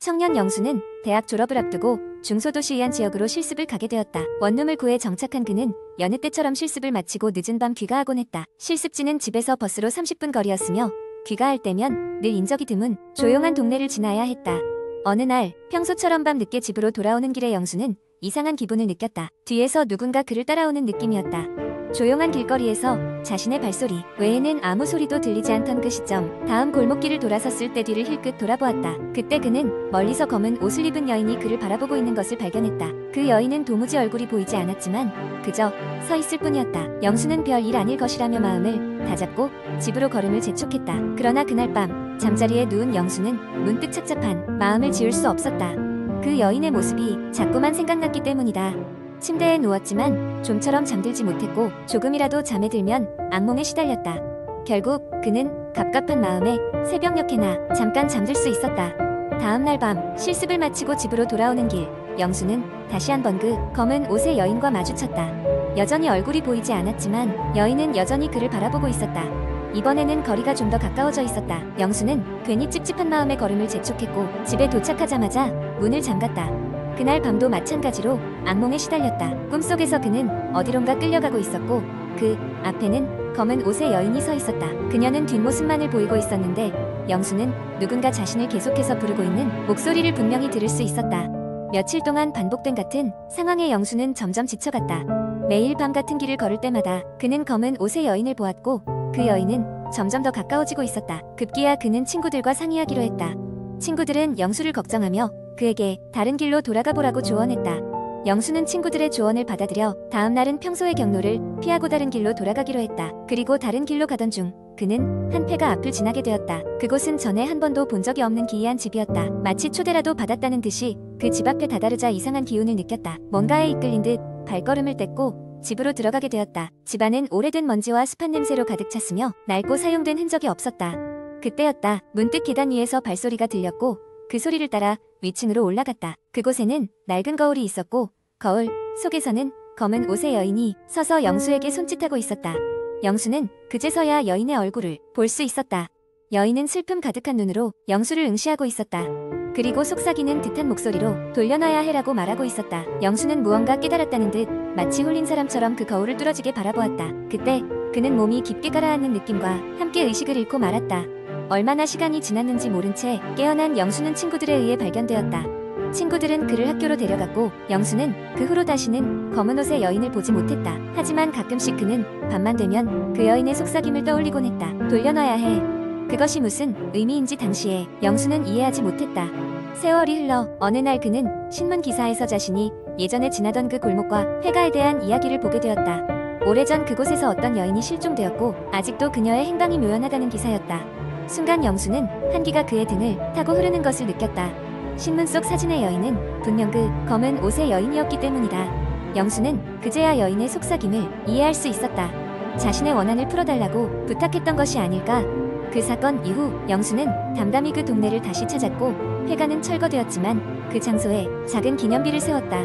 청년 영수는 대학 졸업을 앞두고 중소도시 위안 지역으로 실습을 가게 되었다. 원룸을 구해 정착한 그는 여느 때처럼 실습을 마치고 늦은 밤 귀가하곤 했다. 실습지는 집에서 버스로 30분 거리였으며 귀가할 때면 늘 인적이 드문 조용한 동네를 지나야 했다. 어느 날 평소처럼 밤 늦게 집으로 돌아오는 길에 영수는 이상한 기분을 느꼈다. 뒤에서 누군가 그를 따라오는 느낌이었다. 조용한 길거리에서 자신의 발소리 외에는 아무 소리도 들리지 않던 그 시점, 다음 골목길을 돌아섰을 때 뒤를 힐끗 돌아보았다. 그때 그는 멀리서 검은 옷을 입은 여인이 그를 바라보고 있는 것을 발견했다. 그 여인은 도무지 얼굴이 보이지 않았지만 그저 서 있을 뿐이었다. 영수는 별 일 아닐 것이라며 마음을 다잡고 집으로 걸음을 재촉했다. 그러나 그날 밤 잠자리에 누운 영수는 문득 착잡한 마음을 지울 수 없었다. 그 여인의 모습이 자꾸만 생각났기 때문이다. 침대에 누웠지만 좀처럼 잠들지 못했고 조금이라도 잠에 들면 악몽에 시달렸다. 결국 그는 갑갑한 마음에 새벽녘에나 잠깐 잠들 수 있었다. 다음날 밤 실습을 마치고 집으로 돌아오는 길, 영수는 다시 한번 그 검은 옷의 여인과 마주쳤다. 여전히 얼굴이 보이지 않았지만 여인은 여전히 그를 바라보고 있었다. 이번에는 거리가 좀 더 가까워져 있었다. 영수는 괜히 찝찝한 마음에 걸음을 재촉했고 집에 도착하자마자 문을 잠갔다. 그날 밤도 마찬가지로 악몽에 시달렸다. 꿈속에서 그는 어디론가 끌려가고 있었고 그 앞에는 검은 옷의 여인이 서 있었다. 그녀는 뒷모습만을 보이고 있었는데 영수는 누군가 자신을 계속해서 부르고 있는 목소리를 분명히 들을 수 있었다. 며칠 동안 반복된 같은 상황에 영수는 점점 지쳐갔다. 매일 밤 같은 길을 걸을 때마다 그는 검은 옷의 여인을 보았고 그 여인은 점점 더 가까워지고 있었다. 급기야 그는 친구들과 상의하기로 했다. 친구들은 영수를 걱정하며 그에게 다른 길로 돌아가 보라고 조언했다. 영수는 친구들의 조언을 받아들여 다음 날은 평소의 경로를 피하고 다른 길로 돌아가기로 했다. 그리고 다른 길로 가던 중 그는 한 폐가 앞을 지나게 되었다. 그곳은 전에 한 번도 본 적이 없는 기이한 집이었다. 마치 초대라도 받았다는 듯이 그 집 앞에 다다르자 이상한 기운을 느꼈다. 뭔가에 이끌린 듯 발걸음을 뗐고 집으로 들어가게 되었다. 집안은 오래된 먼지와 습한 냄새로 가득 찼으며 낡고 사용된 흔적이 없었다. 그때였다. 문득 계단 위에서 발소리가 들렸고 그 소리를 따라 위층으로 올라갔다. 그곳에는 낡은 거울이 있었고 거울 속에서는 검은 옷의 여인이 서서 영수에게 손짓하고 있었다. 영수는 그제서야 여인의 얼굴을 볼 수 있었다. 여인은 슬픔 가득한 눈으로 영수를 응시하고 있었다. 그리고 속삭이는 듯한 목소리로 돌려놔야 해라고 말하고 있었다. 영수는 무언가 깨달았다는 듯 마치 홀린 사람처럼 그 거울을 뚫어지게 바라보았다. 그때 그는 몸이 깊게 가라앉는 느낌과 함께 의식을 잃고 말았다. 얼마나 시간이 지났는지 모른 채 깨어난 영수는 친구들에 의해 발견되었다. 친구들은 그를 학교로 데려갔고 영수는 그 후로 다시는 검은 옷의 여인을 보지 못했다. 하지만 가끔씩 그는 밤만 되면 그 여인의 속삭임을 떠올리곤 했다. 돌려놔야 해. 그것이 무슨 의미인지 당시에 영수는 이해하지 못했다. 세월이 흘러 어느 날 그는 신문 기사에서 자신이 예전에 지나던 그 골목과 회가에 대한 이야기를 보게 되었다. 오래전 그곳에서 어떤 여인이 실종되었고 아직도 그녀의 행방이 묘연하다는 기사였다. 순간 영수는 한기가 그의 등을 타고 흐르는 것을 느꼈다. 신문 속 사진의 여인은 분명 그 검은 옷의 여인이었기 때문이다. 영수는 그제야 여인의 속삭임을 이해할 수 있었다. 자신의 원한을 풀어달라고 부탁했던 것이 아닐까. 그 사건 이후 영수는 담담히 그 동네를 다시 찾았고 회가는 철거되었지만 그 장소에 작은 기념비를 세웠다.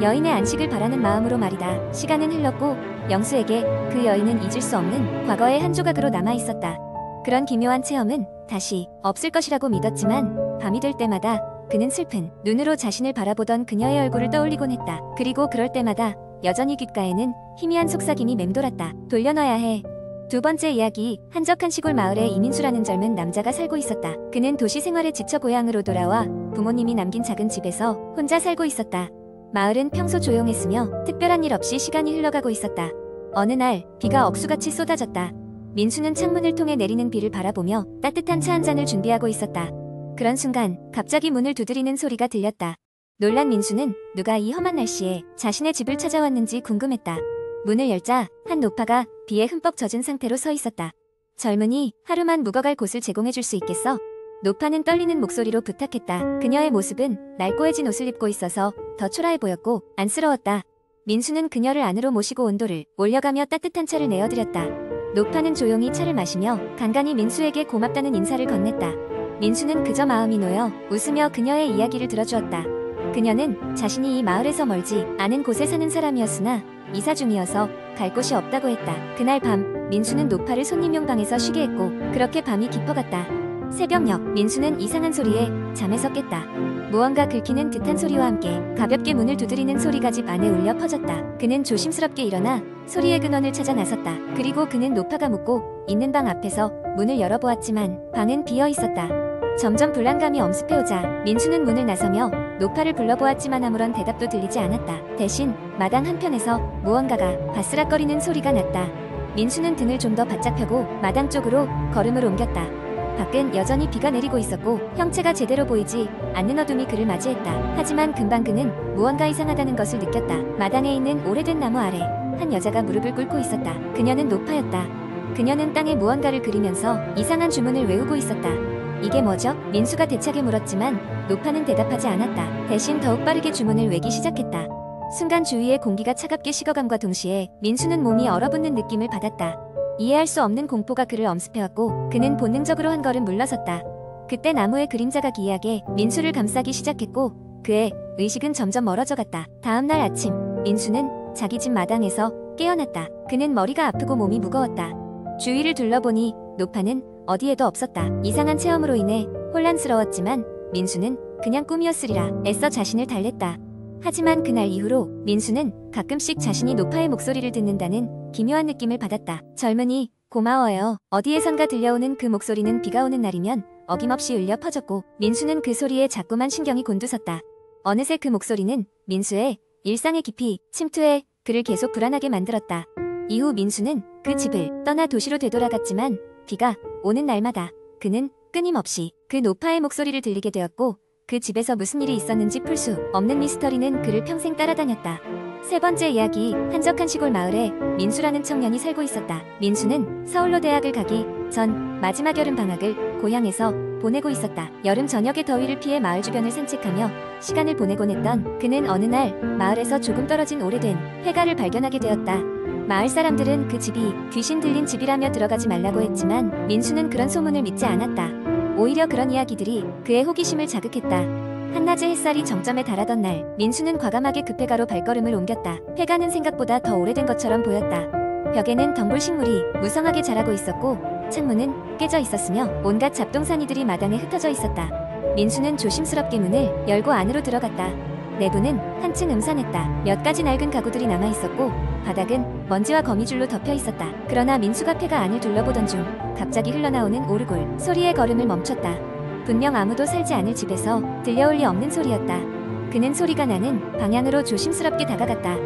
여인의 안식을 바라는 마음으로 말이다. 시간은 흘렀고 영수에게 그 여인은 잊을 수 없는 과거의 한 조각으로 남아있었다. 그런 기묘한 체험은 다시 없을 것이라고 믿었지만 밤이 될 때마다 그는 슬픈 눈으로 자신을 바라보던 그녀의 얼굴을 떠올리곤 했다. 그리고 그럴 때마다 여전히 귓가에는 희미한 속삭임이 맴돌았다. 돌려놔야 해. 두 번째 이야기, 한적한 시골 마을에 이민수라는 젊은 남자가 살고 있었다. 그는 도시 생활에 지쳐 고향으로 돌아와 부모님이 남긴 작은 집에서 혼자 살고 있었다. 마을은 평소 조용했으며 특별한 일 없이 시간이 흘러가고 있었다. 어느 날 비가 억수같이 쏟아졌다. 민수는 창문을 통해 내리는 비를 바라보며 따뜻한 차 한 잔을 준비하고 있었다. 그런 순간 갑자기 문을 두드리는 소리가 들렸다. 놀란 민수는 누가 이 험한 날씨에 자신의 집을 찾아왔는지 궁금했다. 문을 열자 한 노파가 비에 흠뻑 젖은 상태로 서 있었다. 젊은이, 하루만 묵어갈 곳을 제공해줄 수 있겠어? 노파는 떨리는 목소리로 부탁했다. 그녀의 모습은 날꼬해진 옷을 입고 있어서 더 초라해 보였고 안쓰러웠다. 민수는 그녀를 안으로 모시고 온도를 올려가며 따뜻한 차를 내어드렸다. 노파는 조용히 차를 마시며 간간히 민수에게 고맙다는 인사를 건넸다. 민수는 그저 마음이 놓여 웃으며 그녀의 이야기를 들어주었다. 그녀는 자신이 이 마을에서 멀지 않은 곳에 사는 사람이었으나 이사 중이어서 갈 곳이 없다고 했다. 그날 밤 민수는 노파를 손님용 방에서 쉬게 했고 그렇게 밤이 깊어갔다. 새벽녘 민수는 이상한 소리에 잠에서 깼다. 무언가 긁히는 듯한 소리와 함께 가볍게 문을 두드리는 소리가 집 안에 울려 퍼졌다. 그는 조심스럽게 일어나 소리의 근원을 찾아 나섰다. 그리고 그는 노파가 묵고 있는 방 앞에서 문을 열어보았지만 방은 비어 있었다. 점점 불안감이 엄습해오자 민수는 문을 나서며 노파를 불러보았지만 아무런 대답도 들리지 않았다. 대신 마당 한편에서 무언가가 바스락거리는 소리가 났다. 민수는 등을 좀 더 바짝 펴고 마당 쪽으로 걸음을 옮겼다. 밖은 여전히 비가 내리고 있었고 형체가 제대로 보이지 않는 어둠이 그를 맞이했다. 하지만 금방 그는 무언가 이상하다는 것을 느꼈다. 마당에 있는 오래된 나무 아래 한 여자가 무릎을 꿇고 있었다. 그녀는 노파였다. 그녀는 땅에 무언가를 그리면서 이상한 주문을 외우고 있었다. 이게 뭐죠? 민수가 대차게 물었지만 노파는 대답하지 않았다. 대신 더욱 빠르게 주문을 외기 시작했다. 순간 주위의 공기가 차갑게 식어감과 동시에 민수는 몸이 얼어붙는 느낌을 받았다. 이해할 수 없는 공포가 그를 엄습해왔고 그는 본능적으로 한 걸음 물러섰다. 그때 나무의 그림자가 기이하게 민수를 감싸기 시작했고 그의 의식은 점점 멀어져 갔다. 다음 날 아침 민수는 자기 집 마당에서 깨어났다. 그는 머리가 아프고 몸이 무거웠다. 주위를 둘러보니 노파는 어디에도 없었다. 이상한 체험으로 인해 혼란스러웠지만 민수는 그냥 꿈이었으리라 애써 자신을 달랬다. 하지만 그날 이후로 민수는 가끔씩 자신이 노파의 목소리를 듣는다는 기묘한 느낌을 받았다. 젊은이, 고마워요. 어디에선가 들려오는 그 목소리는 비가 오는 날이면 어김없이 울려 퍼졌고 민수는 그 소리에 자꾸만 신경이 곤두섰다. 어느새 그 목소리는 민수의 일상에 깊이 침투해 그를 계속 불안하게 만들었다. 이후 민수는 그 집을 떠나 도시로 되돌아갔지만 비가 오는 날마다 그는 끊임없이 그 노파의 목소리를 들리게 되었고 그 집에서 무슨 일이 있었는지 풀 수 없는 미스터리는 그를 평생 따라다녔다. 세 번째 이야기, 한적한 시골 마을에 민수라는 청년이 살고 있었다. 민수는 서울로 대학을 가기 전 마지막 여름 방학을 고향에서 보내고 있었다. 여름 저녁의 더위를 피해 마을 주변을 산책하며 시간을 보내곤 했던 그는 어느 날 마을에서 조금 떨어진 오래된 폐가를 발견하게 되었다. 마을 사람들은 그 집이 귀신 들린 집이라며 들어가지 말라고 했지만 민수는 그런 소문을 믿지 않았다. 오히려 그런 이야기들이 그의 호기심을 자극했다. 한낮의 햇살이 정점에 달하던 날 민수는 과감하게 그 폐가로 발걸음을 옮겼다. 폐가는 생각보다 더 오래된 것처럼 보였다. 벽에는 덩굴식물이 무성하게 자라고 있었고 창문은 깨져 있었으며 온갖 잡동사니들이 마당에 흩어져 있었다. 민수는 조심스럽게 문을 열고 안으로 들어갔다. 내부는 한층 음산했다. 몇 가지 낡은 가구들이 남아있었고 바닥은 먼지와 거미줄로 덮여 있었다. 그러나 민수가 폐가 안을 둘러보던 중 갑자기 흘러나오는 오르골 소리에 걸음을 멈췄다. 분명 아무도 살지 않을 집에서 들려올 리 없는 소리였다. 그는 소리가 나는 방향으로 조심스럽게 다가갔다.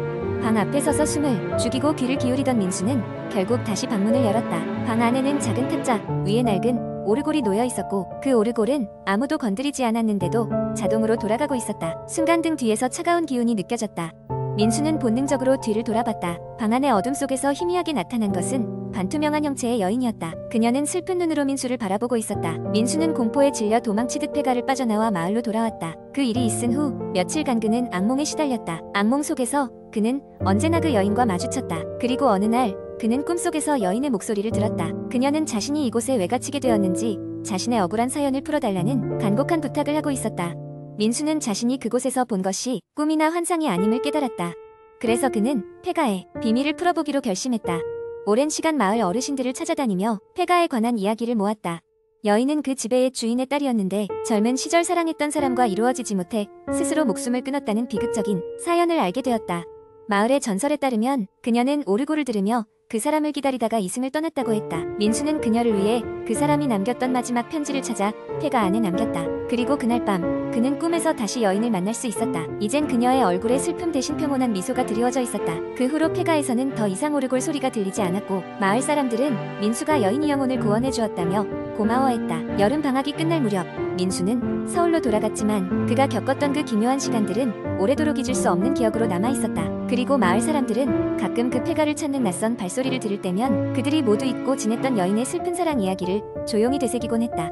방 앞에 서서 숨을 죽이고 귀를 기울이던 민수는 결국 다시 방문을 열었다. 방 안에는 작은 탁자 위에 낡은 오르골이 놓여 있었고 그 오르골은 아무도 건드리지 않았는데도 자동으로 돌아가고 있었다. 순간 등 뒤에서 차가운 기운이 느껴졌다. 민수는 본능적으로 뒤를 돌아봤다. 방 안의 어둠 속에서 희미하게 나타난 것은 반투명한 형체의 여인이었다. 그녀는 슬픈 눈으로 민수를 바라보고 있었다. 민수는 공포에 질려 도망치듯 폐가를 빠져나와 마을로 돌아왔다. 그 일이 있은 후 며칠간 그는 악몽에 시달렸다. 악몽 속에서 그는 언제나 그 여인과 마주쳤다. 그리고 어느 날 그는 꿈속에서 여인의 목소리를 들었다. 그녀는 자신이 이곳에 왜 갇히게 되었는지 자신의 억울한 사연을 풀어달라는 간곡한 부탁을 하고 있었다. 민수는 자신이 그곳에서 본 것이 꿈이나 환상이 아님을 깨달았다. 그래서 그는 폐가의 비밀을 풀어보기로 결심했다. 오랜 시간 마을 어르신들을 찾아다니며 폐가에 관한 이야기를 모았다. 여인은 그 지배의 주인의 딸이었는데 젊은 시절 사랑했던 사람과 이루어지지 못해 스스로 목숨을 끊었다는 비극적인 사연을 알게 되었다. 마을의 전설에 따르면 그녀는 오르골을 들으며 그 사람을 기다리다가 이승을 떠났다고 했다. 민수는 그녀를 위해 그 사람이 남겼던 마지막 편지를 찾아 폐가 안에 남겼다. 그리고 그날 밤 그는 꿈에서 다시 여인을 만날 수 있었다. 이젠 그녀의 얼굴에 슬픔 대신 평온한 미소가 드리워져 있었다. 그 후로 폐가에서는 더 이상 오르골 소리가 들리지 않았고 마을 사람들은 민수가 여인의 영혼을 구원해 주었다며 고마워했다. 여름 방학이 끝날 무렵 민수는 서울로 돌아갔지만 그가 겪었던 그 기묘한 시간들은 오래도록 잊을 수 없는 기억으로 남아있었다. 그리고 마을 사람들은 가끔 그 폐가를 찾는 낯선 발소리를 들을 때면 그들이 모두 잊고 지냈던 여인의 슬픈 사랑 이야기를 조용히 되새기곤 했다.